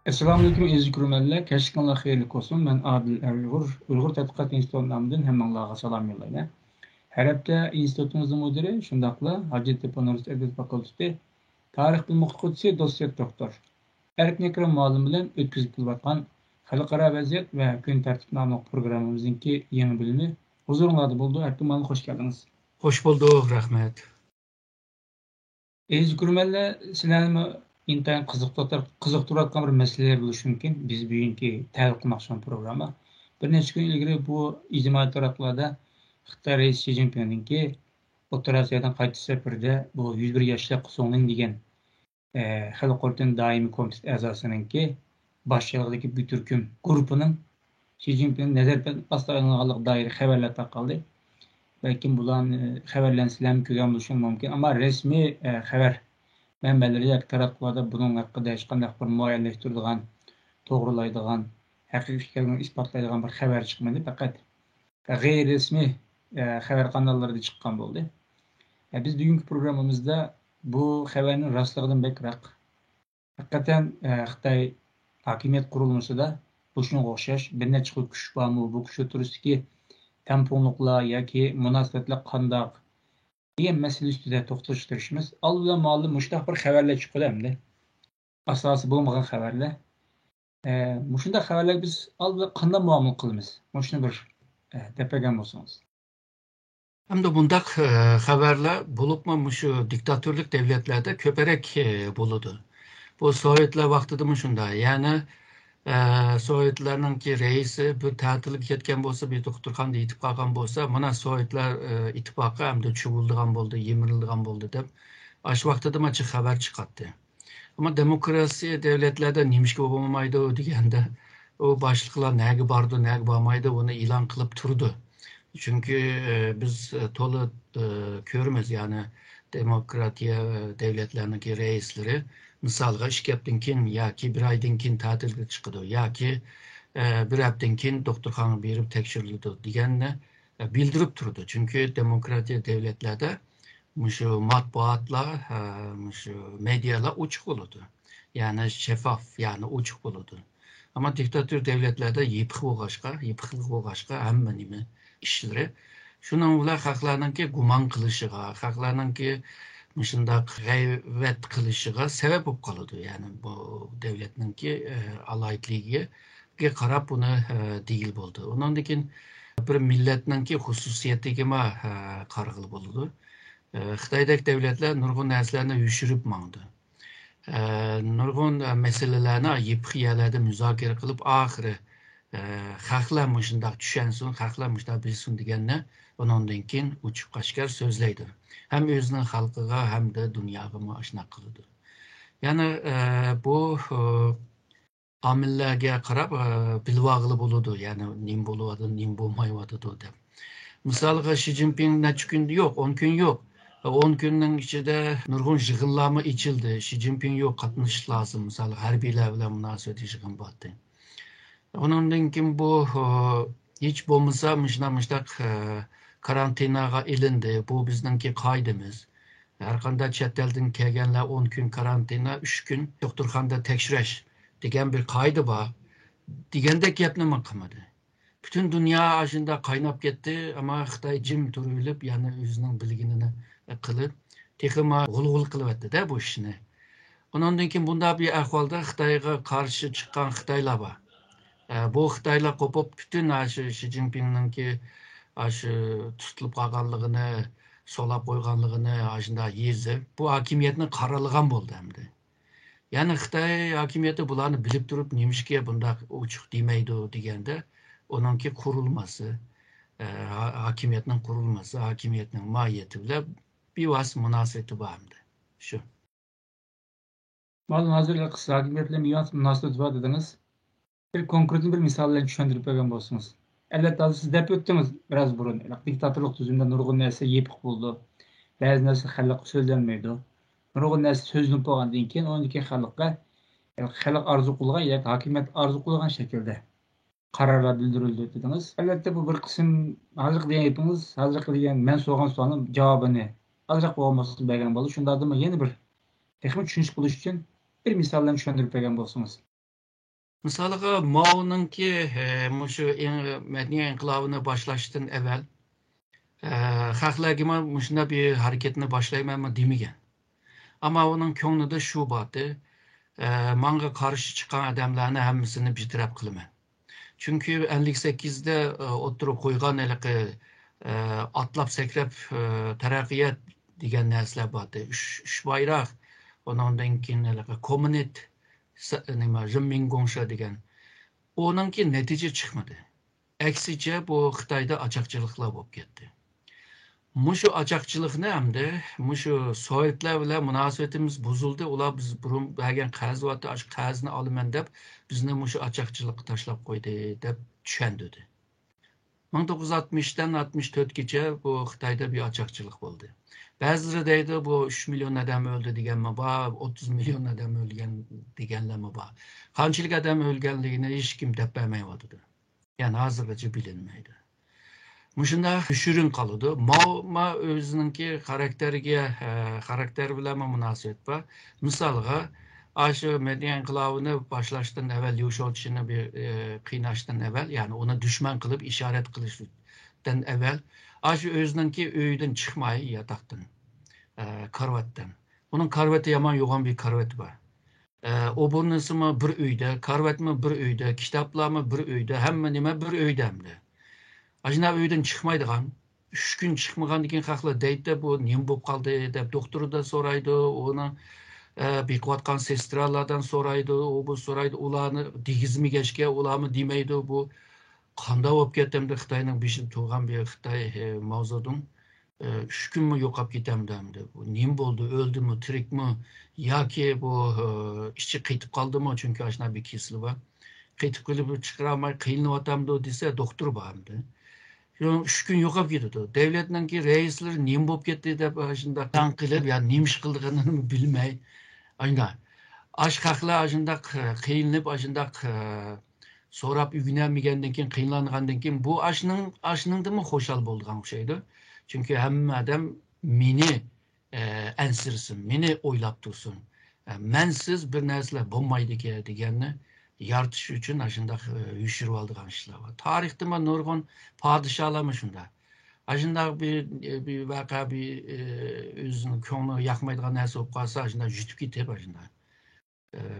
Assalamualaikum aziz kurmanlar. Keşkenler hayırlı olsun. Ben Adil Uygur. Uygur Tadqiqat İnstitutundan hemmanlarga salam yollayman. Her hafta institutumuzun müdürü, şundakla Hacettepe Üniversitesi Edebiyat Fakültesi Tarih Bilimi Okutuvchisi doçent doktor Erkin Ekrem muallim bilen ötküzüp kelayotgan Xalqaro vaziyat ve gün tartibname programımızınki yeni bölümü huzurunuzda buldu. Erkin muallim hoş geldiniz. Hoş bulduk, rahmet. Aziz kurmanlar, sizlerni intayin qiziqtirayotgan bir meseleler bo'lishi mumkin. Biz bugünkü tahlil qilmoqchi programma. Bir necha kun ilgari bu ijtimoiy tarmoqlarda Xitoy raisi Shi Jinpingningki O'rta Osiyodan qaytish safarida bu 101 yoshli Qusongling degan xalq o'rtaning doimiy komiteti a'zosiningki boshchiligidagi bir turkum guruhining Shi Jinping nazardan olinganligiga doir xabarlar tarqaldi. Belki bularni xabarlarni sizlar ko'rgan bo'lishingiz mumkin, ammo rasmiy xabar manbalarga taraflarda bunun hakkında hech qanday bir muayyanlashtirilgan, to'g'rilaydigan, haqiqiyatni isbotlaydigan bir xabar chiqmadi. Faqat g'ayrismiy xabar kanallarida chiqqan bo'ldi. Biz bugungi programmamizda bu xabarning rostligidan bekroq haqiqatan Xitoy hokimiyat qurilmasida bu shunga o'xshash bir necha kuch bormi, bu kuch o'tirishdagi tamponliqlar yoki munosabatlar qandoq degan masala ustida to'xtalishtirishimiz. Albatta ma'lum mushtaq bir xabarlar chiqadi hamda asosi bo'lmagan xabarlar. Shunday xabarlar biz albatta qanday muomala qilamiz? Shuni bir tepagan bo'lsangiz. Hem de bundak haberler bulupma şu diktatörlük devletlerde köperek buludu. Bu Sovyetler vaktida mı şunda? Yani Sovyetlerning ki reisi bir tatilga ketgan bo'lsa, bir doktorxonada yetib qolgan bo'lsa, mana Sovyetlar ittifoqi hamda chuvildigan bo'ldi, yemirilgan bo'ldi deb shu vaqtida mana xabar chiqardi. Ama demokrasiya devletlarda nimishga bo'lmaydi deganda o boshliqlar nega bordi, nega bormaydi uni e'lon qilib turdi. Çünkü biz to'la ko'ramiz, yani demokratiya devletlerindeki reisleri misalga 2 haftadan keyin yoki 1 oydan keyin ta'tilga chiqadi yoki 1 haftadan keyin doktorxonaga berib tekshiriladi deganni bildirib turdi. Çünkü demokratiya devletlerde şu matbuotlar, şu medyalar ochiq bo'ladi. Yani şeffaf, yani ochiq bo'ladi. Ama diktatör devletlerde yipiqlik bo'lg'ashqa hamma nima işleri. Şunun ular xalqlarninki gumon qilishiga, xalqlarninki shundaq g'ayvat qilishiga sabab bo'lib qoladi. Yani bu devletninki alayitligiga qarab buni deyil bo'ldi. Ondan keyin bir millatninki xususiyatiga qarag'ili bo'ladi. Xitoydagi devletler nurg'un narsalarni yushirib mangdi. Nurg'un meselelerni yipiq yerlarda muzokara qilib oxiri xalqlar shundoq tushansin, xalqlar shundoq bilsin deganni ondan keyin uchiq qashqar so'zlaydi. Hem o'zining xalqiga hamda dunyoga shunaqa qiladi. Ya'ni bu omillarga qarab bilvog'li bo'ladi, ya'ni nim bo'ladi, nim bo'lmayotdi deb. Misalga Shi Jinping necha kun yo'q, 10 kun yo'q. 10 günün içinde nurg'un yig'inlarni ichildi. Shi Jinping yo'q, qatnashish lozim. Misal harbiylar bilan munosabat yig'in bo'ldi. Ondan keyin bu hiç bo'lmasa mishnak karantinaga ilindi. Bu bizningki qoidamiz. Har qanday chet eldan kelganlar 10 kun karantina, 3 kun doktorxonada tekshirish degan bir qoida bor. Degandek gapni qilmadi. Bütün dünya aşında kaynap gitti ama Xitoy jim turilib, yani o'zining bilginini qilib, texma g'ulg'ul qilyapti da bu ishni. Ondan keyin bunda bir ahvolda Xitoyga qarshi chiqqan Xitoylar bor. Bu Xitoylar qo'pib bütün Shi Jinpingningki shu tutilib qolganligini, solab qo'yganligini ashunda yezib, bu hokimiyatni qaralagan bo'ldi hamda. Yani Xitoy hokimiyati bularni bilib turib, nimishga bundaq ochiq demaydi deganda, onunki kurulması, hakimiyetinin kurulması, hakimiyetinin mahiyeti bile bir vasf münasebeti vardı. Şu. Malum hazırlık kısa hakimiyetle bir münasebet var dediniz. Bir konkret bir misalle düşündürüp ögen bolsunuz. Elbette siz dep öttünüz biraz burun. Diktatörlük düzümünde nurgun nerse yepik buldu. Bazı nerse halk sözlenmeydi. Nurgun nerse sözlünüp olgandan keyin ondaki halkka halk arzu kılgan ya hakimiyet arzu kılgan şekilde kararlar bildirildi dediniz. Elbette bu bir kısım hazırlık diye yapınız. Hazırlık diyen men sorgan soğanın cevabını azıcık olmasını belgen boldu. Şunda adıma yeni bir teknik düşünüş buluş için bir misalden düşündürüp belgen bolsunuz. Misalga Mao'nunki şu Medeniye İnkılabını başlaştın evvel xalqlarga man shunday bir hareketni boshlaymanmi demagan. Ama onun ko'nglida shu bordi. Manga qarshi chiqqan odamlarni hammasini bitirib qilaman. Çünkü 58'de oturup koygan atlap sekrep terakkiyat degan narsalar bordi. Üç bayrak, ondan keyin komünist nima Jinminggongsha degan. Onunki netice çıkmadı. Aksice bu Xitoyda açakçılıklar bo'lib ketdi. Mushu açakçılıkni hamda mushu Sovetlar bilan munosabatimiz buzildi. Ular biz burun bergan qarz vaqti ash qarzni olaman deb bizni mushu açakçılıkka tashlab qo'ydi deb tushundirdi. 1960'dan 64gacha bu Xitoyda bir açakçılık bo'ldi. Ba'zileri deydi bu 3 milyon adam öldü deganmi bor, 30 milyon adam o'lgan deganlarmi bor. Qanchalik adam o'lganligini hech kim deb bermayotdi. Yani hozirgacha bilinmaydi. Muşunda düşürün kalıdı. Mao özününki karakter bilen münasebet var. Misalga aşı Medeniye İnkılabını başlaştığın evvel Liu bir kıynaştığın evvel yani ona düşman kılıp işaret kılıştan evvel aşı özününki öyden çıkmayı yataktan karvattan. Onun karvatı yaman yoğun bir karvat var. Oburnusu mu bir öyde, karvat mı bir öyde, kitaplar mı bir öyde, hem nime bir öydemdi. Ajna öyden çıkmaydıgan, 3 gün çıkmagan degan haqlar deydi bu nem bo'lib qoldi deb doktoru da soraydı, onu bekvatkan sestralardan soraydı, o bu soraydı, ularni degizmi geçke, ularni demeydi bu qanda bo'lib ketdimdi Xitoyning beshib tug'an bir Xitoy mavzudun 3 gün mü yo'qolib ketamdi. Bu nem bo'ldi, o'ldimi, tirikmi yoki bu ichi qaytib qoldimi? Çünkü ashna bir kesili bor. Qaytib kelib chiqara olmay qiynalayotamdi desa doktor bordi. 3 gün yo'qolib ketdi. Davlatninki reislar nem bo'lib ketdi deb shunda tanqilib, yani nemish qilganini bilmay. Ayna ash haqlar shunda qiynalib, shunda so'rab o'rganmagandan keyin, qiynalgandan keyin bu ashningdimi xo'shal bo'lgan o'xshaydi. Çünkü hamma adam meni ensirsin, meni o'ylab tursin. Mensiz bir narsalar bo'lmaydi deganni yaratish uchun ashunda uyushtirib oldigan ishlar bor. Tarixda men nurg'un podshohlarmi shunda. Ashunda bir vaqa bir o'zining ko'ngli yoqmaydigan narsa bo'lib qolsa, ashunda yutib ketib ashunda.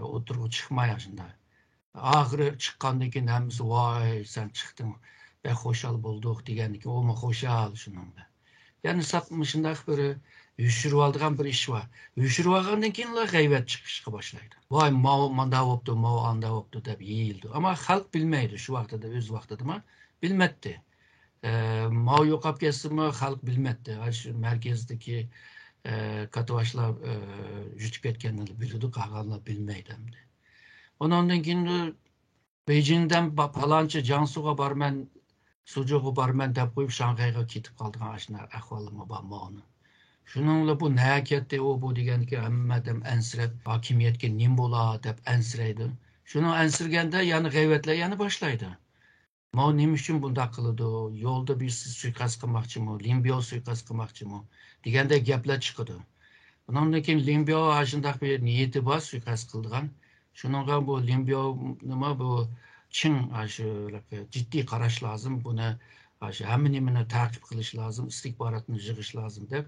O'tirib chiqmay ashunda. Oxiri chiqqandan keyin hammasi voy sen chiqding, ben xo'shal bo'ldik degandan keyin o'mi xo'shal shuningda. Yani satmışında böyle uyuşturup aldığım bir iş var. Uyuşturup aldığından keyin ular g'aybat chiqishga boshlaydi. Voy Mao manda bo'libdi, Mao anda bo'libdi deb yeyildi. Ama xalq bilmaydi shu vaqtida, o'z vaqtida bilmadi. Mao yo'qolib ketsinmi, xalq bilmadi. Shu markazdagi katavashlar yutib ketganini bildi, qolganlar bilmaydi endi. Ondan keyin Beijingdan palanchi Jiangsuga borman, Sucuğu barmen deb qo'yib Shanxayga ketib qoldigan ashna ahvolimi bor Mao'ni. Shuningla bu nayaketdi o bu deganki hamma odam ansirab hokimiyatga nim bo'ladi deb ansiraydi. Shuni ansirganda yana g'ayvatlar yana boshlaydi. Mao nima uchun bunday qiladi? Yo'lda bir suiqasd qilmoqchimi? Limbio suiqasd qilmoqchimi? Deganda gaplar chiqadi. Bundan keyin Limbio shunday bir niyati bor suiqasd qilgan. Shuningga bu Limbio nima bu Çin ciddi qarash lazım, buni hamma takip qilish lazım, istihborotni yig'ish lazım deb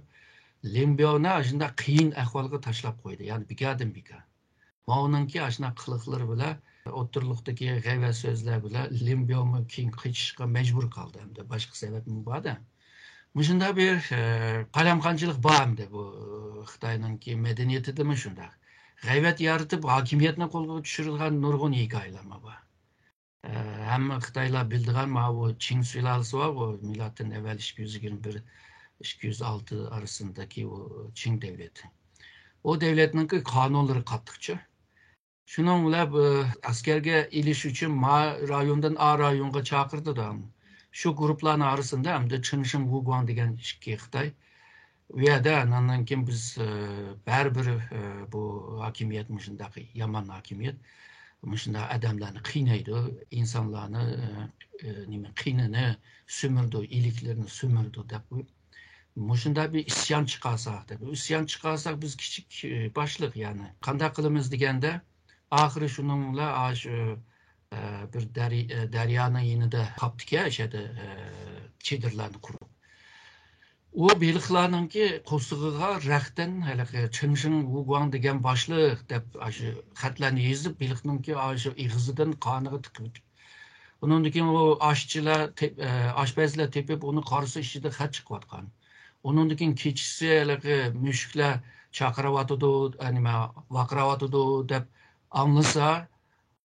Limbioni shunda qiyin ahvolga tashlab qo'ydi. Ya'ni bika. Mao'ningki ashuna qiliqlari bilan o'tirliqdagi g'ayvat so'zlar bilan Limbioni keyin qichishga majbur qoldi hamda boshqa sababmi borda. Shunda bir qalamqonchilik bor hamda bu Xitoyningki madaniyatidami shunda. G'ayvat yaratib hokimiyatni qo'lga tushirilgan nurg'un hikoyalar bor. Hem Xitoylar bildiğin bu Çin sülalesi var, o milattan evvel 221-206 arasındaki o Çin devleti. O devletin kanunları kattıkça. Şunun bilen askerge iliş için Ma rayondan A rayonga çağırdı da. Şu grupların arasında hem de Çinşin Wuguan degen iki Xitoy. Ve de ondan keyin biz bir bu hakimiyetmişindeki yaman hakimiyet. Şunda adamlarni qiynaydi, insonlarni qiynini sömürdü, iliklerini sömürdü deb. Shunda bir isyon chiqarsak deb. Isyon chiqarsak biz kichik boshliq yani. Qanday qilamiz deganda, oxiri shuning bilan shu bir deryanın yanında kaptık ya şeyde çadırlarını kurup. O balıklarınki qo'sig'iga raqdan haligi Chinshin Wuguang degan boshliq deb shu xatlarni yozib balıkninki shu ig'zidan qoniga tiqib. Undan keyin o aşçılar aşpazlar tepib uni qorisi ichida xat chiqayotgan. Undan keyin kechasi haligi mushuklar chaqiryotidi, nima vaqirayotidi deb anglasa,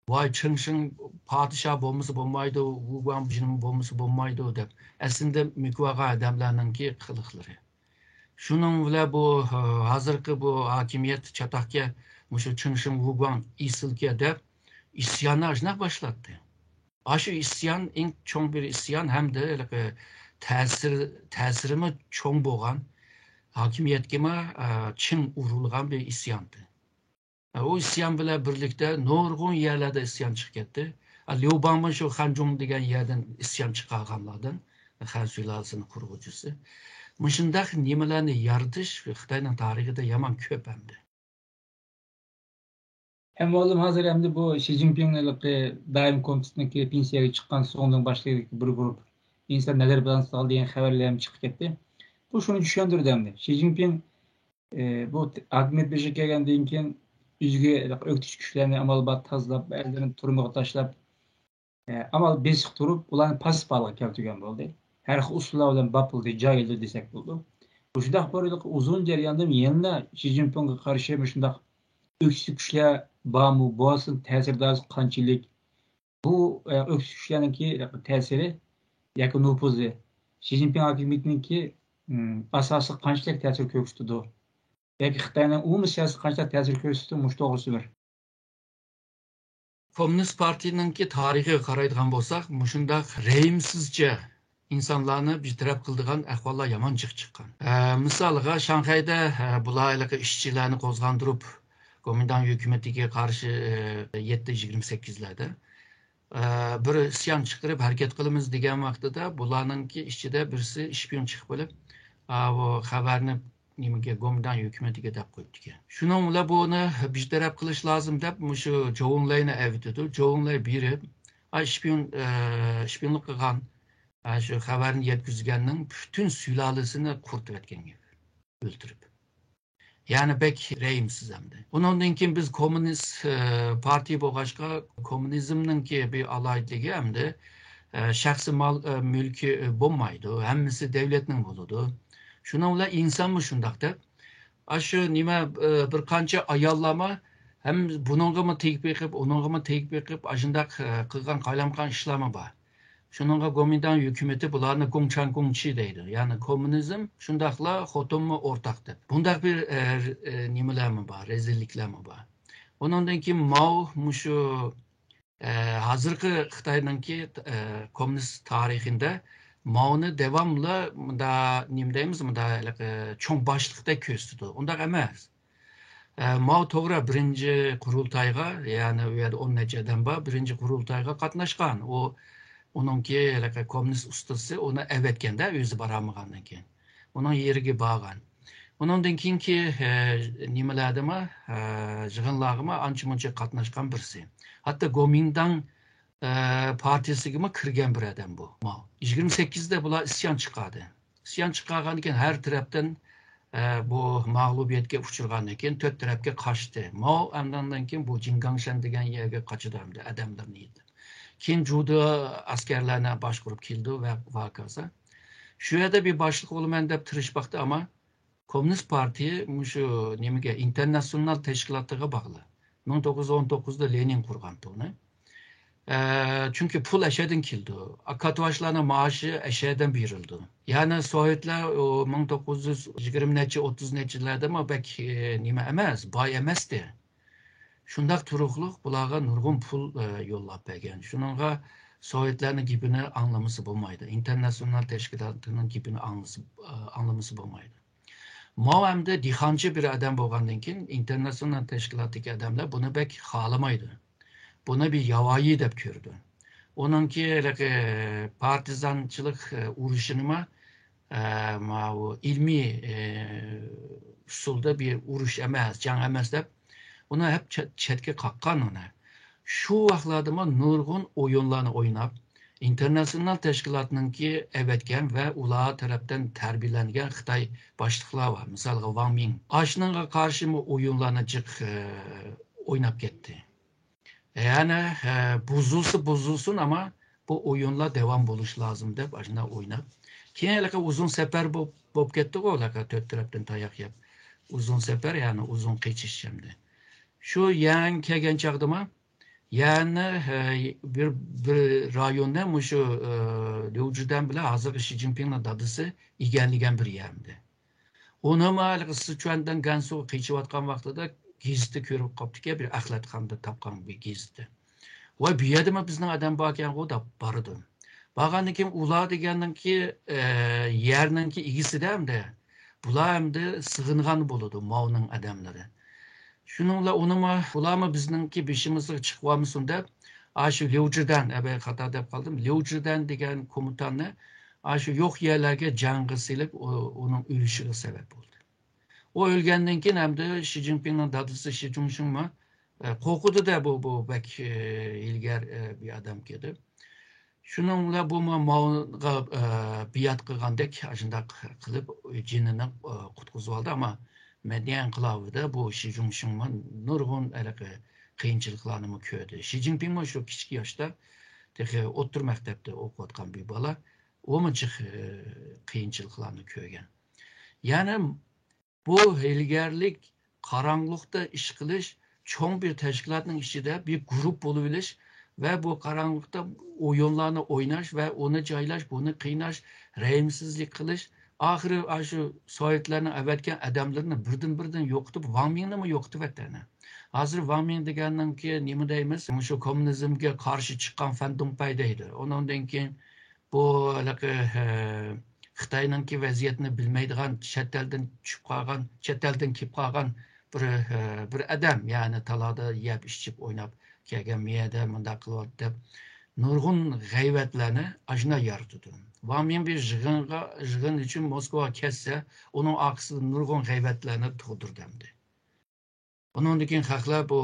vay Chinshin padişah bo'lmasa bo'lmaydi, Wuguang jinim bo'lmasa bo'lmaydi deb. Aslında mükvaga adamlarınki qiliqlari. Şunun bilan bu hozirgi bu hokimiyat chataqga mushu Chinshin Wuguang isilga deb isyonni ajnaq boshlatdi. Aşı isyan eng cho'ng bir isyan hamda ta'sirimi cho'ng bo'lgan hokimiyatga chin urilgan bir isyondi. O isyan bilan birlikda nurg'un yerlarda isyon chiqib ketdi. Liu Bangmi shu Hanzhong degan yerdan isyon chiqarganlardan Han sulalasining qurg'uvchisi. Mushundaq nimalarni yaratish Xitoyning tarixida yomon ko'p hamda. Hem oğlum hazır hem de bu Xi Jinping'lik daim komitetindeki pensiyaga çıkan soğundan başlayıp bir grup insan neler bilen sağ diyen haberlerim çıkıp gitti. Bu şunu düşündürdü hem de. Xi Jinping bu hükümet beşik geldiğinden keyin üzge öktüş güçlerini amal bat tazlap, ellerini turmağa taşlap amal besik turup ulan pasif balığa keltirgen oldu. Her usullar bilen bapıldı, cahildi desek buldu. Bu şundaq böylelik uzun jarayonda yanına Xi Jinping'e karşı şundaq öksüz güçler bağımı, boğazın təsirdazı qançilik. Bu öksüz güçlerinki təsiri, yakın nüfuzu, Xi Jinping hakimiyetinki asası qançilik təsir köksüdü. Belki Xitayning umumiy siyasi qanchalik ta'sir ko'rsatdi, mush to'g'risidir. Komünist partininki tarixiga qaraydigan bo'lsak, mushundaq rehimsizcha insonlarni betaraf qildigan ahvollar yomon chiqqan. Misoliga Shanxayda bularga ishchilarni qo'zg'andirib, Komintang hukumatiga qarshi 7-28larda bir isyon chiqarib harakat qilamiz degan vaqtida bularninki ichida birisi ishpiyon chiqib bo'lib, bu xabarni nimaga Komintang hukumatiga deb qo'yibdi. Shuning bilan buni betaraf qilish lozim deb mushu Zhou Enlai'ni avtidi. Zhou Enlai berib, ishpiyonlik qilgan shu xabarni yetkazganning butun sulolasini quritib etgan, o'ldirib. Yani bek rehimsiz hamda. Undan keyin biz kommunist partiya bo'lg'achqa kommunizmninki bir alayidligi hamda shaxsiy mol mulki bo'lmaydi. Hammasi davlatning bo'ladi. Şuna bilan insonmi shundoq deb shu nima bir qancha ayollarma ham buningga tegib beqib, uningga tegib beqib, shundoq qilgan qalamqon ishlarmi bor. Shuningga Komintang hukumati bularni Gongchan Gongchi deydi. Ya'ni kommunizm shundoqla xotinmi o'rtaq deb. Bundaq bir nimalarmi bor, rezilliklarmi bor. Undan keyin Mao mushu hozirgi Xitoyninki kommunist tarixida Mao'ni devamlı da nima deymiz, da cho'ng boshliqda ko'rsatdi. Undaq emas. Mao to'g'ri birinchi qurultayga, ya'ni u yerda 10 necha odam bor, birinchi qurultayga qatnashgan. O uningki kommunist ustasi uni avatganda o'zi borolmagandan keyin. Uning yeriga borgan. Undan keyinki nimalardimi, yig'inlarga ancha-muncha qatnashgan birisi. Hatto Komintang partiyasiga kirgan bir adam bu. 28'de bular isyon chiqadi. Isyon chiqqandan keyin har tarafdan bu mag'lubiyatga uchragandan keyin to'rt tarafga qochdi. Mao andan keyin bu Jingangshan degan yerga qochdi hamda odamlarni yedi. Keyin juda askarlarni boshqarib keldi va vaqasa. Shu yerda bir boshliq bo'laman deb tirishmoqda, ammo Kommunist partiya shu nimaga internasional tashkilotiga bog'li. 1919'da Lenin qurgan buni. Çünkü pul eşeden kildi. Katvaşlarının maaşı eşeden verildi. Yani Sovyetler 1920-30 neçilerde ama pek nime emez, bay emezdi. Şundak turuqluq bulağa nurgun pul yollap bergen. Şununla Sovyetlerin gibini anlaması bulmaydı. İnternasyonel teşkilatının gibini anlaması bulmaydı. Mao hem de dihancı bir adam bolgandan keyin internasyonel teşkilatdagi adamlar bunu pek xalamaydı. Buna bir yavayi deb ko'rdi. Onunki partizanchilik urushini ilmiy usulda bir urush emas, jang emas deb uni hep chetga qoqqan uni. Şu vaqtlarda nurg'un o'yinlarni o'ynab, internasional tashkilotninki avatgan va ular tarafdan tarbiyalangan Xitoy boshliqlar var. Misalga Wang Ming. Ashunga qarshi o'yinlarni jiq o'ynab ketdi. Yani buzulsun ama bu o'yinlar devam bo'lishi lozim deb ashuna o'ynab. Keyin uzun sefer bo'lib ketdi o'laqa to'rt tarafdan tayoq yeb. Uzun sefer yani uzun qichish hamda. Shu yang kelgan chaqdama yani bir rayonda şu Liujidan bilan hozir Xi Jinpingning dadisi eganligan bir yerdi. Onu mal Sichuandan Gansu qichiyotgan vaqtida gezitni ko'rib qopdiki, bir axlatxonda topgan bir gezitni. Va bu yerda bizning odam bor ekan u deb bordim. Borgandan keyin ular degandanki yerninki igisida hamda bular hamda sig'ingan bo'ladi Mao'ning odamlari. Shuningla unimi ularmi bizningki beshimizga chiqib olmasin deb shu Liujidan xato deb qoldim. Liujidan degan komutanni shu yo'q yerlarga jangga silib uning o'lishiga sabab bo'ldi. O ölgenden keyin hamda Xi Jinpingning dadisi Xi Jinping qo'rqdi da bu bak ilgar bir adam keldi. Shuningla bu Mao'ga biat qilgandek shunday qilib jinini qutqizib oldi, ammo Madyan inqilobida bu Xi Jinping nurg'un qiyinchiliklarni ko'rdi. Xi Jinping shu kichik yoshda o'rta maktabda o'qiyotgan bir bola, o'minchiq qiyinchiliklarni ko'rgan. Ya'ni bu ilgarlik qaranglıqda ish qilish, cho'ng bir tashkilotning ichida bir guruh bo'lib olish va bu qaranglıqda o'yinlarni o'ynash va uni joylash, buni qiynash, rahimsizlik qilish, oxiri shu sovetlarning avatgan odamlarni birdan yo'qitib, Wang Mingni yo'qitib etdi. Hozir Wang Ming degandanki nima deymiz? Shu kommunizmga qarshi chiqqan Fan Dongpay deydi. Ondan keyin bu Xitoyninki vaziyatni bilmaydigan, chet eldan tushib qolgan, chet eldan kelib qolgan bir odam, ya'ni talada yeb ichib o'ynab kelgan miyada bunda qilyapti deb nurg'un g'ayvatlarni ashuna yaratdi. Wang Ming bir yig'in uchun Moskvaga ketsa, uning orqasida nurg'un g'ayvatlarni tug'dirdi. Ondan keyin xalqlar bu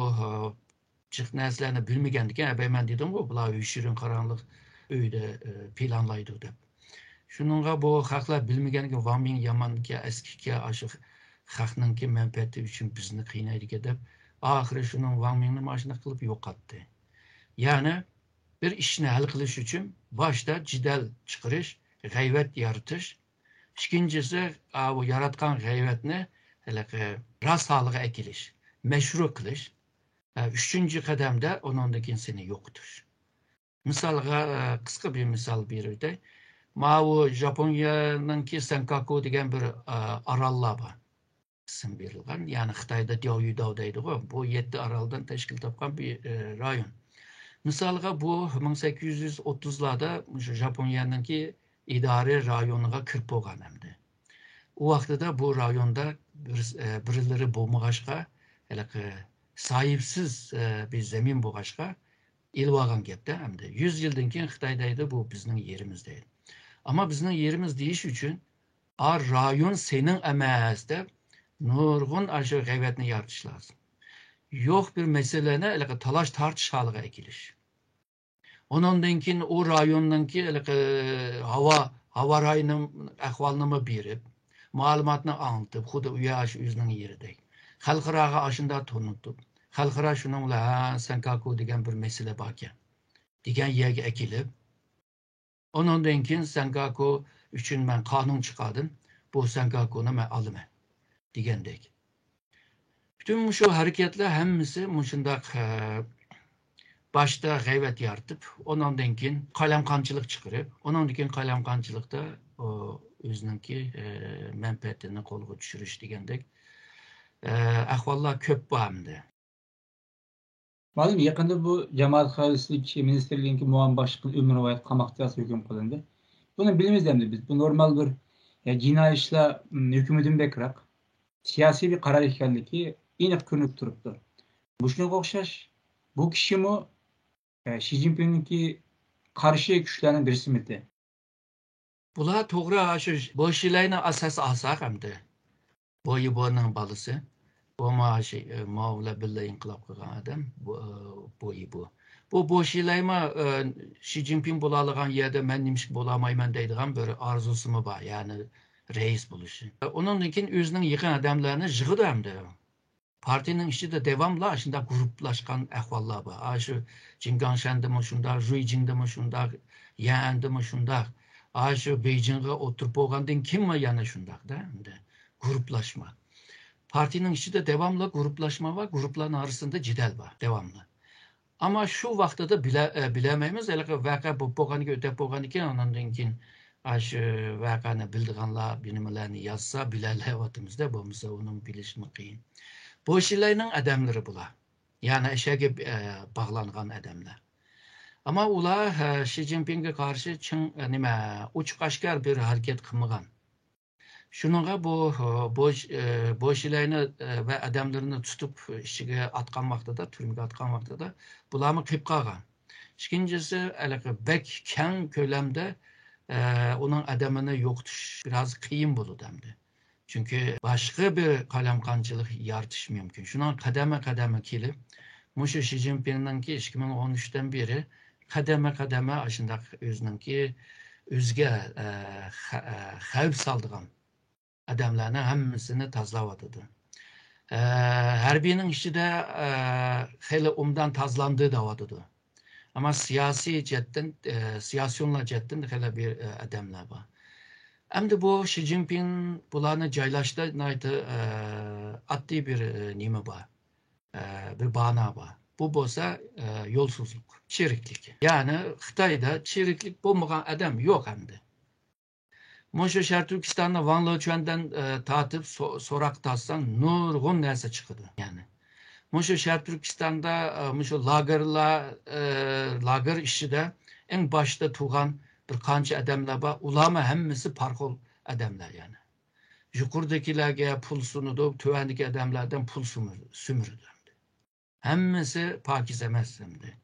jiq narsalarni bilmagandikan, men dedim-ku, bular shirin qaranliq uyda planlaydi deb. Şununla bu xalqlar bilmaganki Wang Ming yamanki eskiga aşıq xalqninki menfaati uchun bizni qiynaydi deb, oxiri şunun Wang Mingni mashina qilib yo'qotdi. Ya'ni bir ishni hal qilish uchun boshda jidal chiqarish, g'ayvat yaratish, ikkinchisi bu yaratgan g'ayvatni rost holiga akilish, mashru qilish, uchinchi qadamda undan keyin seni yo'qotish. Misolga qisqa bir misol beraylik. Mao Japonya'nınki Senkaku degan bir arallar var. İsim verilgan. Yani Xitoyda Diaoyudao deydi. Bu 7 araldan tashkil topgan bir rayon. Misalga bu 1830'larda Japonya'nınki idari rayoniga kirib bo'lgan hamda. O vaqtida bu rayonda birileri bo'lmag'ashqa, sahipsiz bir zemin bo'lg'ashqa ilvagan gapda hamda. 100 yildan keyin Xitoydaydi bu bizning yerimiz deydi. Ama bizning yerimiz deyish uchun rayon senin emas deb nurg'un shu g'ayvatni yaratish lozim. Yo'q bir masalani talash tartish holiga ekilish. Ondan keyin o rayonningki havo rayining ahvolini berib, ma'lumotni anlatib, xuddi u yosh o'zining yeridek. Xalqaroga ashunda tanitib, xalqaro shuning bilan Senkaku degan bir masala bor ekan. Degan yerga ekilib, ondan keyin Senkaku uchun men qonun chiqardim. Bu Senkakuni men olaman degandek. Bütün şu hareketler hammasi shundoq boshda g'ayvat yaratib, ondan keyin qalamqonchilik chiqarib, ondan keyin qalamqonchilikda o'zininki manfaatini qo'lga tushirish degandek ahvollar ko'p bo'ldi. Malum yakında bu Cemaat Xavfsizlik Ministerliği'ninki muan başkan ömür boyu qamoq cezası hüküm kılındı. Bunu bilmizdendi biz. Bu normal bir cinayet işle hükümetin bekrak siyasi bir karar ekanligi aniq ko'rinib turibdi. Bu shunga o'xshash bu kishi mi Xi Jinping'ninki qarshi kuchlarning birisi? Bular to'g'ri shu boshlayni asos olsak hamda bo'yi borning balisi. Bu Mavla Billa inqilab qilgan adam bu. Bu boşilayma Xi Jinping bulalıgan yerde ben demiş bulamayman deydigan bir arzusu mu var yani reis buluşu. Onun için özünün yıkın adamlarını jıgıdı hem de. Partinin içinde devamlı aslında gruplaşkan ahvallar var. Aşı Jingangshan'da mı şunda, Ruijing'de mi şunda, Yan'da mı şunda, aşı Beijing'e oturup oğandın kim mi yanı şunda da hem de gruplaşma. Partinin içinde devamlı gruplaşma var, grupların arasında cidel var, devamlı. Ama şu vakti de bilemeyimiz, elbette vaka bu boğanı ötep boğanı ki ondan keyin aşı vakanı bildiğanlar bilimlerini yazsa bilerler vatimizde bu mesela onun bilişimi kıyın. Bu işlerinin adamları bular. Yani eşeğe bağlanğan adamlar. Ama ular Xi Jinping'e karşı uç kaşkar bir hareket kılmagan. Şununla bu işlerini ve adamlarını tutup işe atkan vakti türmege atkan vakti da bularını kıyıp kalgan. İkincisi, bek keng kölemde onun adamını yoktuş biraz kıyın bulu demdi. Çünkü başka bir kalemkancılık yaratış mümkün. Şunun kademe kelip, Muşu Xi Jinping'den ki 2013'ten beri kademe aşında özününki özge xavf saldığan adamlarını hemmisini tazlavadıdı. Harbinin içinde hele umdan tazlandığı da vardı. Ama siyasi cetten hele bir adamlar var. Hem de bu Xi Jinping bularını caylaştırdı adli bir nime var. Bir bana var. Bu bolsa yolsuzluk, çiriklik. Yani Xitayda çiriklik bulmayan adam yok hem de. Muşu Şer Türkistan'da Van Loçuan'dan tatıp sorak tassan nurgun nerse çıkıdı yani. Muşu Şer Türkistan'da muşu lager işi de en başta tuğan bir kançı adamlar var. Ulama hemmisi parkol adamlar yani. Yukarıdakilerge pul sunudu, tövendeki adamlardan pul sümürdü. Hemmisi pakiz emezdi.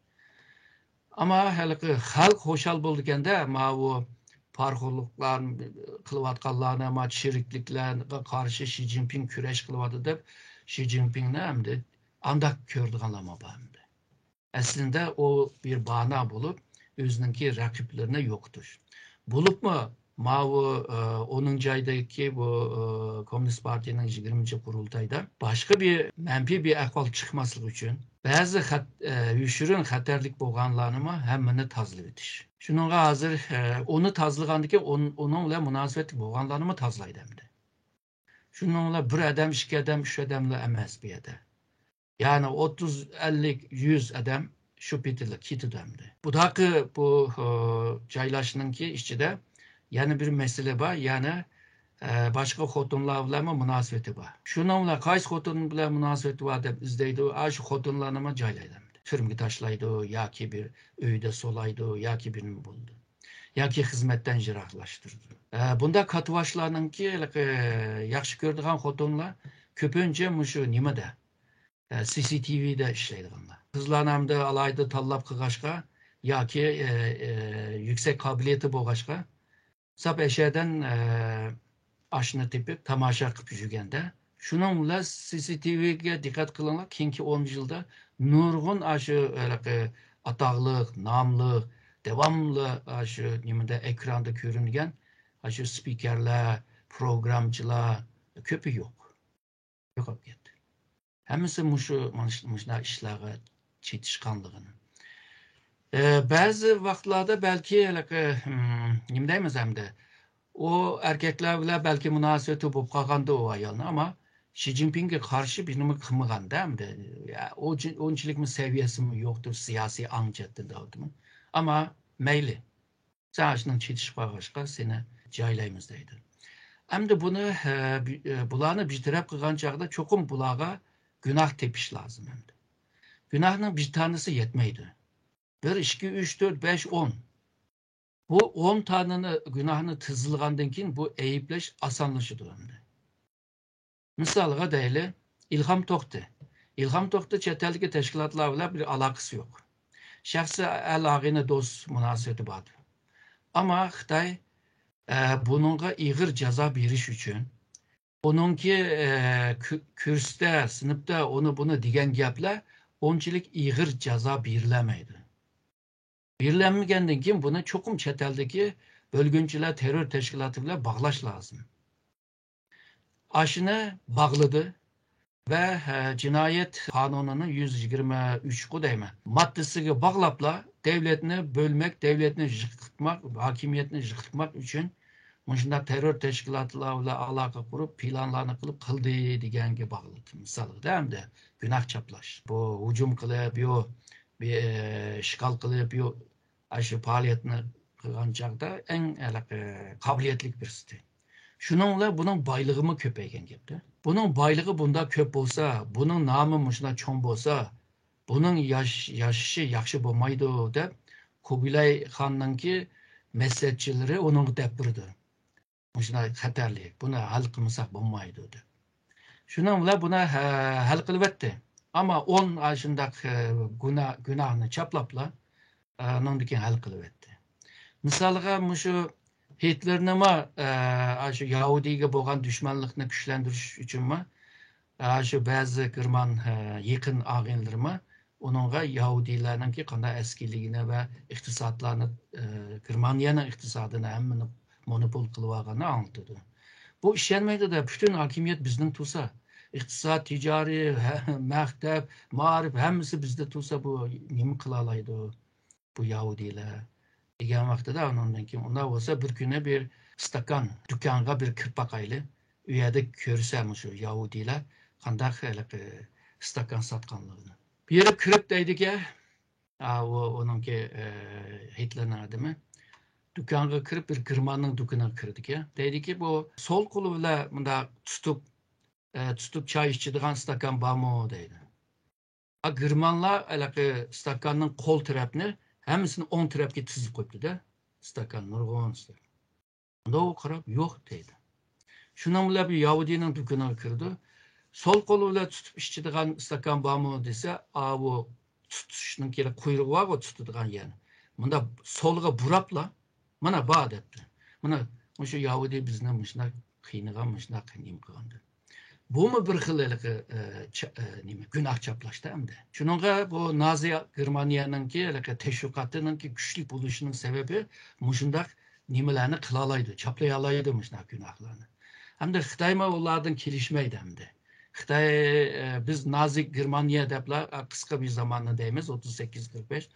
Ama halk hoşal buldukende o parkoluklar, kılıvatkallarına ama çirikliklerine karşı Xi Jinping küreş kılıvadı deyip Xi Jinping ne hem de andak kördü anlama bağımdı. Aslında o bir bana bulup özününki rakiplerine yoktur. Bulup mu Mao 10. aydaki bu Komünist Parti'nin 20. kurultayda başka bir menfi bir ahval çıkması için bazı yüşürün xatarlik boğanlarını hemmini tazlı ediş. Şununla hazır onu tazlıgandaki onunla münasebet boğanlarını tazlaydı hem de. Şununla bir adam, iki adam, üç adamla emez bir adam. Yani 30, 50, 100 adam şu bitirli, kiti demdi. Bu da ki bu caylaşının ki işçide yani bir mesele var. Yani başka xotunlarla mı münasebeti var. Şununla kaç xotunla münasebeti var deyip izleydi. Şu xotunlarına mı caylaydı. Türmge taşlaydı, ya ki bir öyde solaydı, ya ki birini buldu. Ya ki hizmetten jiraklaştırdı. Bunda katıvaşlarının ki yaxşı gördüğün xotunlar köpünce muşu nimede? CCTV'de işleydiğinde. Kızlarımda alayda tallap kıgaşka ya ki yüksek kabiliyeti boğaşka sap eşeden aşını tipip tamaşa kıp yüzügende. Şununla CCTV'ye dikkat kılınlar. Kinki 10 yılda nurgun aşı atağlık, namlık, devamlı aşı nimede ekranda görüngen aşı spikerler, programcılar köpü yok. Yok abi. Hemisi muşna işlere çetişkanlığının. Bazı vaktlarda belki nime deymiz hem de o erkeklerle belki münasebeti bulup kalkandı o ayağını ama Xi Jinping'e karşı birimi kımıgan değil mi de? Ya, onçilik mi seviyesi mi yoktur siyasi ancetti dağıtımı. Ama meyli. Sen aşının çetiş başka seni caylayımızdaydı. Hem de bunu bulağını bitirip kılgan çağda çokum bulağa günah tepiş lazım hem de. Günahının bir tanesi yetmeydi. 1, 2, 3, 4, 5, 10. Bu 10 tane günahını tızılğandan keyin bu eyipleş asanlaşıdı hem de. Misalga deyli İlham Tohti. İlham Tohti çeteldeki teşkilatlarla bir alakası yok. Şahsi el-ağine dost münasebeti vardı. Ama Xitay bununla iğir ceza beriş için Onunki kürsüde, sınıfta onu bunu diyen gaplar onçilik iğir ceza birlemeydi. Birlenmegenden kim buna çokum çeteldeki bölgünçüler terör teşkilatıyla bağlaş lazım. Aşını bağladı ve cinayet kanununun 123 kodayma maddesiga bağlapla devletini bölmek, devletini yıkmak, hakimiyetini yıkmak için Muşunda terör teşkilatlarıyla alaka kurup planlarını kılıp kıldı degenge bağlı. Misal değil mi de günah çaplaş. Bu hücum kılıp bir işgal kılıp aşı faaliyetini kılgan çağda en kabiliyetlik birisi. Şununla bunun baylığı mı köpeygen gepti. Bunun baylığı bunda köp olsa, bunun namı muşuna çoğun olsa, bunun yaşı yakşı bolmaydı dep Kubilay Han'nınki mesletçileri onun depirdi. Muşuna xatarli. Buna hal qılmasak bolmaydı dep. Şunun bilan buna hal qılıp etdi. Ama 10 aşındaq günahını çaplapla onundikin hal qılıp etdi. Misalga muşu Hitler'nima şu Yahudiga bolgan düşmanlıkni güçlendiriş üçün mü şu bazı German yakın ağinlerimi onunla Yahudilerninki qanday eskiligini ve iktisatlarını Germaniyanın iktisadını hemmini monopol qılıp alğanını anlatıdı. Bu işlenmeydi de bütün hakimiyet bizden tursa, iktisat, ticari, mektep, marif hemmisi bizde tursa bu nimi kılalaydı bu Yahudiler. Degan vaqtida ondan keyin unda bo'lsa bir kuni bir stakan do'konga bir kirib baqayli. U yerda ko'rsam shu yahudiylar qanday stakan sotganligini. Bu yerga kirib deydiki, onunki Hitlerning adimi do'konga kirib bir Germanning do'koniga kirdiki. Deydiki bu sol qo'li bilan bunda tutib choy ichadigan stakan bormi deydi. Germanlar stakanning qo'l tarafini Hemsini 10 tarafga tizib qo'yibdi-da. Stakan, nurg'un stakan. Unda u qarab, yo'q deydi. Shundan bilan bir Yahudining do'koniga kirdi. Sol qo'li bilan tutib ichadigan stakan bormi desa, bu tutishning kerak quyrug'i bor, tutadigan yani. Bunda solga burabla mana bor debdi. Mana o'sha Yahudi bizni mushuna qiynagan, mushuna qiynab qo'ydi. Bu mu bir xil günah çaplaştı hem de. Şununla bu Nazi Germaniyanınki teşvikatınınki güçlü buluşunun sebebi muşundak nimelerini kılalaydı, çaplayalaydı muşundak günahlarını. Hem de Xitayma onlardan kilişmeydi hem de. Xitay biz Nazi Germaniya depla kısa bir zamanla değmez 38-45.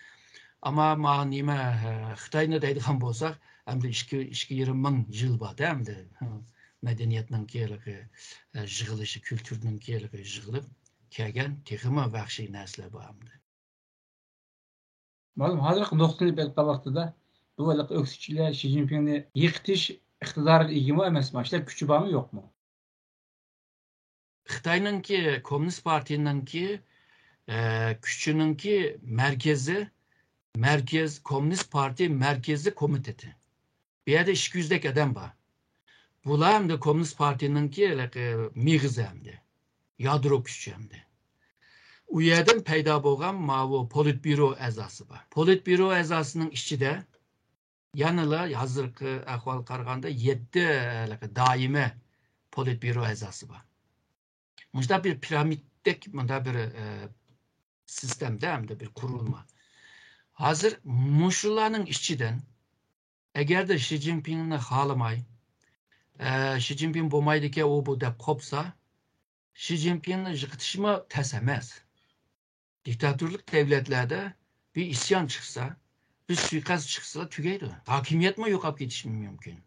Ama ma nime Xitayna deydigan bolsak hem de 2-20 ming yıl var hem de. Medeniyetinin yığılışı, kültürünün yığılıp kelgen texima vahşi nesle bağımdı. Malum hazır noktalı belki vaxtıda bu ılık öksüçüler Xi Jinping'ni yıktiş iktidarı ilgi mi emas mı? İşte gücü var mı yok mu? Xitay'nınki Komünist Parti'ninki gücününki merkez Komünist Parti merkezi komiteti. Bir yerde 200'dek adam var. Bular hem de Komünist Parti'ninki miğizi hem de. Yadro gücü hem de. U yerden peyda bolgan mavu politbüro əzası var. Politbüro əzasının içinde yanıla hazırki ahval qaraganda 7 daime politbüro əzası var. Bunda bir piramiddek bunda bir sistemde hem de bir kurulma. Hazır muşuların içinden eğer de Xi Jinping'ini halamay Xi Jinping bo'lmaydi ki o bu deb qopsa Xi Jinping'ni yıkıtışma tez emas. Diktatörlük devletlerde bir isyan çıksa, bir suikast çıksa tügeydi. Hakimiyet mi yo'qolib ketishi mümkün.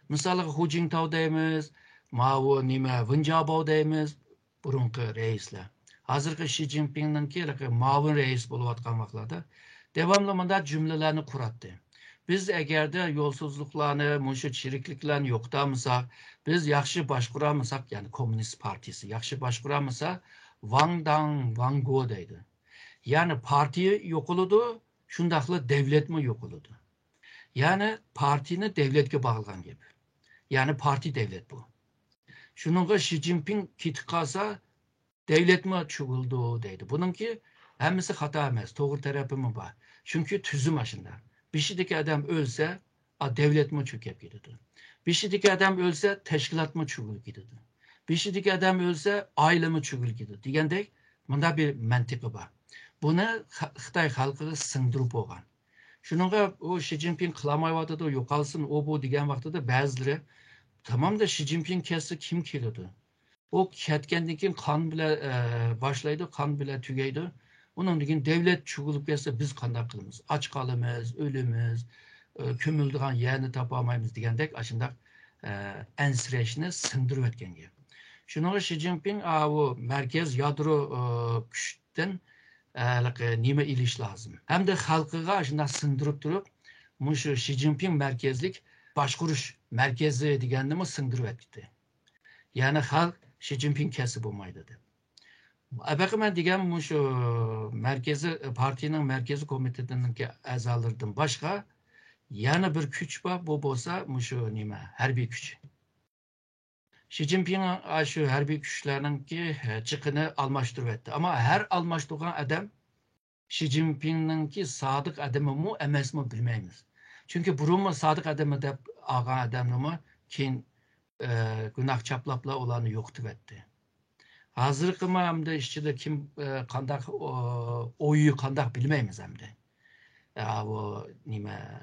Mesela Hu Jintao deymiz, Mao Wen Jiabao deymiz, burunqi reisler. Hazırki Xi Jinping'ninki Mao'nun reis bo'layotgan vaqtlarda devamlı munda cümlelerini kuratdı. Biz eğer de yolsuzluklarını, muşu çirikliklerini yoqtamısak, biz yaxşı başkuramısak, yani Komünist Partisi yaxşı başkuramısak, Wang Dan, Wang Guo deydi. Yani partiyi yok oludu, şundaqlı devlet mi yok oludu. Yani partini devletke bağlayan gibi. Yani parti devlet bu. Şununla Xi Jinping kitkasa devlet mi çuğuldu deydi. Bununki hemisi hata emas, doğru tarafı mı var? Çünkü tüzüm aşında. Bir şeydeki adam ölse, devlet mi çöküp gidiyordu. Bir şeydeki adam ölse, teşkilat mı çuğulup gidiyordu. Beşideki adam ölse ailemi çökül gidiyor. Degendek bunda bir mantığı var. Bunu Xitay halkı sındırıp olgan. Şununla o Xi Jinping kılamayvadı da yok alsın o bu degen vaxtıda bazıları tamam da Xi Jinping kesi kim keledi? O ketkendikin kan bile başlaydı, kan bile tügeydi. Onun için devlet çuğulup gelse biz kandak kılımız. Aç kalımız, ölümüz, kömüldüğün yerini tapamayımız degendek aşındak ensireyişini sındırıp etken gibi. Şunu Xi Jinping o merkez yadro güçten nime iliş lazım. Hem de halkıga aşındak sındırıp durup şu Xi Jinping merkezlik başkuruş merkezi degenimi sındırıp etti. Yani halk Xi Jinping kesip olmaydı dedi. Belki ben degen şu merkezi partinin merkezi komitetinin ki azalardan başka yana bir güç var bu bolsa şu nime harbiy güç. Xi Jinping'in şu harbiy güçlerinin ki çıkını almıştırıp etti. Ama her almıştırgan adam Xi Jinping'in ki sadık adamı mı emes mi bilmeyimiz. Çünkü burun mu sadık adamı da ağa adamı mı ki günah çaplapla olanı yoktu etti. Hazırkı mı hem de işçide kim kandak oyu kandak bilmeyimiz hem de. O nime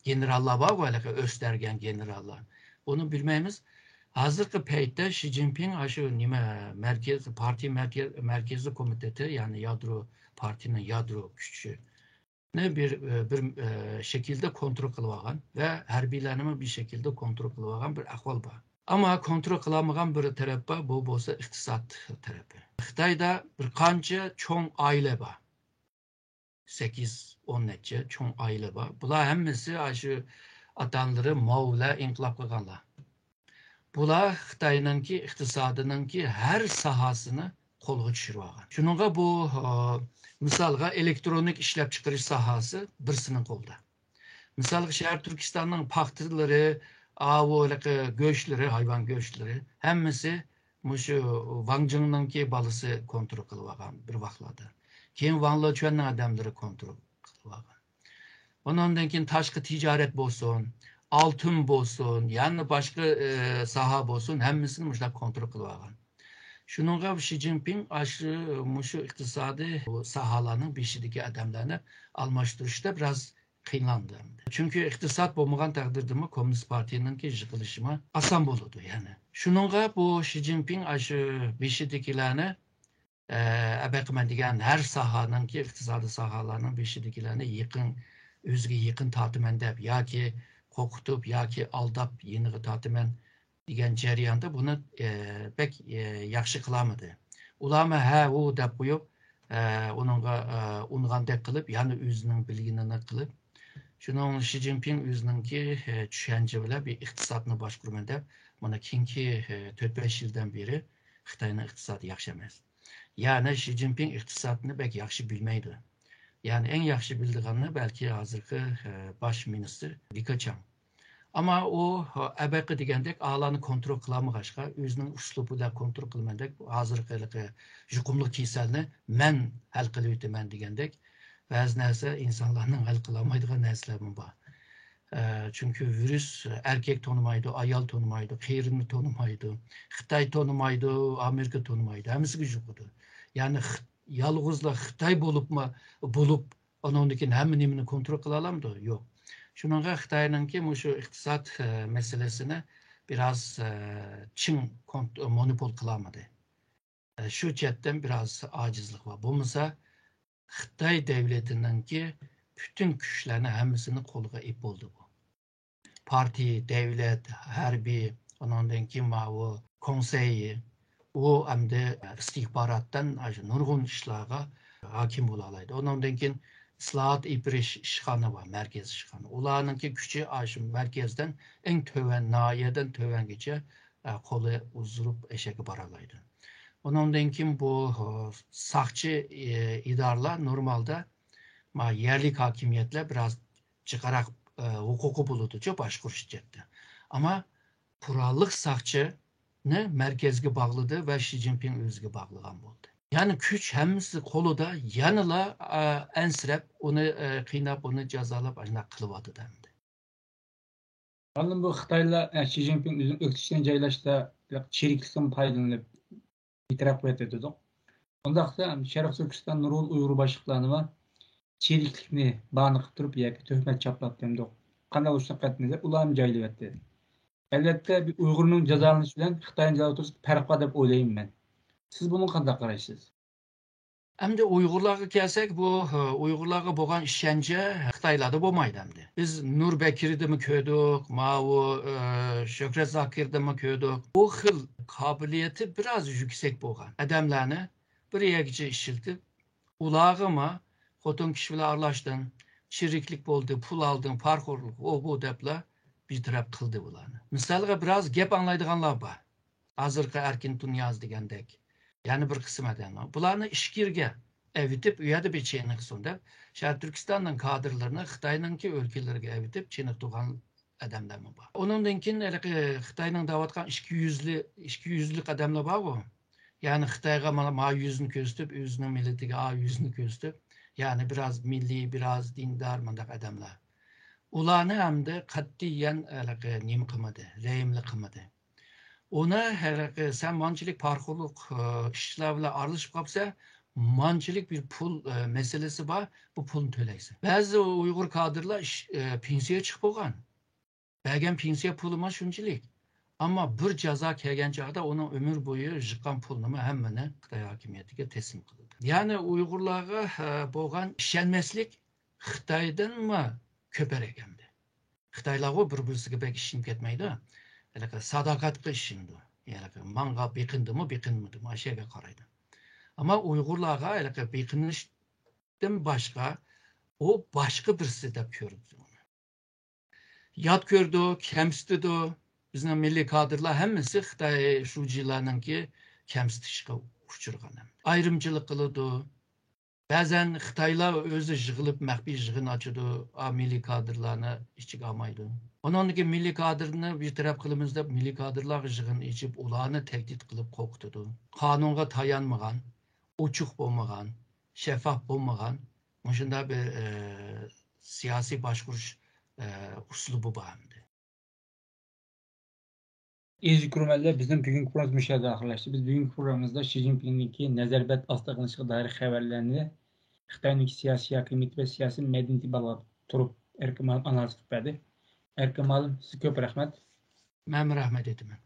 generallar var böyle östergen generallar. Onu bilmeyimiz. Hazırkı peyde Xi Jinping şu nime parti merkezi komiteti yani yadro partinin yadro güçü ne bir şekilde kontrol kılıvagan ve harbiylerimi bir şekilde kontrol kılıvagan bir ahval var. Ama kontrol kılamagan bir taraf var, bu bolsa iktisat tarafı. Xitayda bir qancha çoğun aile var. 8-10 nece çoğun aile var. Bular hemmesi aşı atanları Mao'la inqilab qilganlar. Bular Xitayninki iqtisadınınki her sahasını qo'lga tushirib olgan. Shuningga bu misalga elektronik ishlab chiqarish sahasi birisinin qo'lida. Misalga Şehir Türkistan'ın paxtaları, göçleri, hayvan göçleri hemmisi şu Wang Jing'ninki balısı kontrol kılıp algan bir vaqtlarda. Keyin Wang Lequan'ın adamları kontrol kılıp algan. Ondan keyin tashqi ticaret bolsun, altın bolsun, yani başka saha bolsun, hemmisini muşlab kontrol kılıp algan. Şununla Xi Jinping şu iktisadi sahalarının beşideki adamlarını almıştırışta biraz kıyınlandı. Çünkü iktisat bolmagan takdirde mi Komünist Parti'nin ki yıkılışıma asan boludu yani. Şununla bu Xi Jinping şu beşidekilerini ben degen her sahanın ki iktisadi sahalarının beşidekilerini özge yakın tatmen dep yoki qo'rqitib yoki aldab yeniga tatmen degan jarayonda buni pek yaxshi qilmadi. Ularmi ha u deb qo'yib uningga ungandek qilib yani o'zining bilginini qilib shuning Xi Jinping o'zininki tushuncha bilan bir iqtisodni boshqaraman deb mana keyingi 4-5 yildan beri Xitoyning iqtisodi yaxshi emas. Yani Xi Jinping iqtisodni pek yaxshi bilmaydi. Yani en yaxshi bildiğini belki hazırki baş minister Li Keqiang. Ama o əbəqi degəndək ağlarını kontrol qılamığaşqa, özünün üslubuyla kontrol qılmandək, hazırki yuqumluq keselini mən həll qılıb ötəmən degəndək, bəzi nəsə insanların həll qılamaydığı nəslərim var. Çünkü virüs erkek tanımaydı, ayal tanımaydı, qeyrini tanımaydı, Xitay tanımaydı, Amerika tanımaydı, hemisi gücüqüdü. Yani yalğızla Xitay bulup onundakin həmin kontrol qılalamdı? Yok. Şununla Xitay'ınki şu iktisat meselesine biraz Çin monopol kılamadı. Şu cetten biraz acizlik var. Bu mesela Xitay devletininki bütün güçlerini hemsini koluna ip oldu bu. Parti, devlet, harbi, ondan kim var o konseyi, o hem de istihbarattan nurgun işlağa hakim olalaydı. Ondan kim İslahat İbriş işxanı var, merkez işxanı. Ularınki gücü aşım merkezden en töven, nahiyeden töven geçe kolu uzurup eşeki baralaydı. Ondan kim bu sakçı idarlar normalde yerlik hakimiyetle biraz çıkarak hukuku bulutucu başkuruş etti. Ama kurallık sakçı ne merkezge bağlıdı ve Xi Jinping özge bağlıgan oldu. Yani güç hemisi kolu da yanıla ensirep onu kıynap onu cezalap ancak kılıvadı demdi. Anladım bu Xitayla Xi Jinping özünün öktüşten caylaşta çiriklikten faydalanıp itiraf etdik. Ondaqda Şərq Türkistan Nurul Uyğur başlıqlarını var. Çiriklikni bağını qıtırıp yoki töhmet çaplap demdi. Qanday oluşuna qatnazar ularni joylayapti. Albatta bir Uyg'urning jazolanishi bilan Xitoyning jazolanishi farq bor deb o'ylayman men. Siz buni qanday qaraysiz? Hem de Uygurlarga kelsak, bu Uygurlarga bo'lgan ishonchi Xitoylarda bo'lmaydi hamda. Biz Nur Bekirni ko'rdik, Mao, Shuhrat Zokirni ko'rdik. Bu xil qobiliyati biraz yüksek bo'lgan. Odamlarni bir yergacha ishiltib, ularga xotin kishi bilan aralashdim, chiriklik bo'ldi, pul oldim, parxo'rlik, o bu deblar bir taraf qildi ularni. Misolga biraz gap anglaydiganlar bor. Hozirgi erkin dunyosi degandek. Yani bir kısım adamlar. Bularını işgirge evitip üyede bir çeynik sonunda Şərq Türkistan'ın kadrlarını Xitay'nınki ülkelerine evitip çeynik tuğan adamlar mı var? Onundan kin Xitay'nın davatkan 200'lük adamlar var o. Yani Xitay'a ma yüzünü gösterip, yüzünün milletine yüzünü gösterip, yani biraz milli, biraz dindar mandak adamlar. Ularını hem de katliyen nim kımadı, reyimli kımadı. Ona sen mancılık parkurluk işlerle aralışıp kapsa mancılık bir pul meselesi var, bu pulun töleysi. Bazı Uygur kadırlar pensiye çıkıp olgan. Belki pensiye puluma şunçilik. Ama bir ceza kelgen çağda onun ömür boyu jıkan pulunu hemmene Xitay hakimiyetiga teslim kıldı. Yani Uygurlarga bolgan işenmeslik Xitaydan mı köperek hemdi. Xitaylarga bir-birisiga pek işinip ketmeydi. Sadakatli işindi. Yani manga bekindi mi, bekinmedi mi, aşağıya karaydı. Ama Uygurlarga bekinişten başka, o başka birisi de gördü onu. Yat gördü, kemsitdi. Bizim milli kadrlar hemmesi Xitay şucilarınki kemsitişke uçurgan. Ayrımcılık kılıdı. Bazen Xitaylar özü jığılıp məxbi jığın açıdı, milli kadrlarını içik almaydı. Onundaki milli kadrını bir taraf kılımızda milli kadrlar jığın içip ularını tehdit kılıp korktudu. Kanunga tayanmagan, uçuk olmagan, şeffaf olmagan, şunda bir siyasi başvuruş uslubu bağımdı. Aziz görürmenler, bizim bugünkü programımız müşahede ahırlaştı. Biz bugünkü programımızda Xi Jinping'in nezarbet aslı qilishga dair xabarlarni Xitoyning siyosiy hakimiyeti ve siyosiy medeniyeti bağlab turib erkin analiz qilib berdi. Erkin, siz ko'p rahmat. Men rahmat etaman.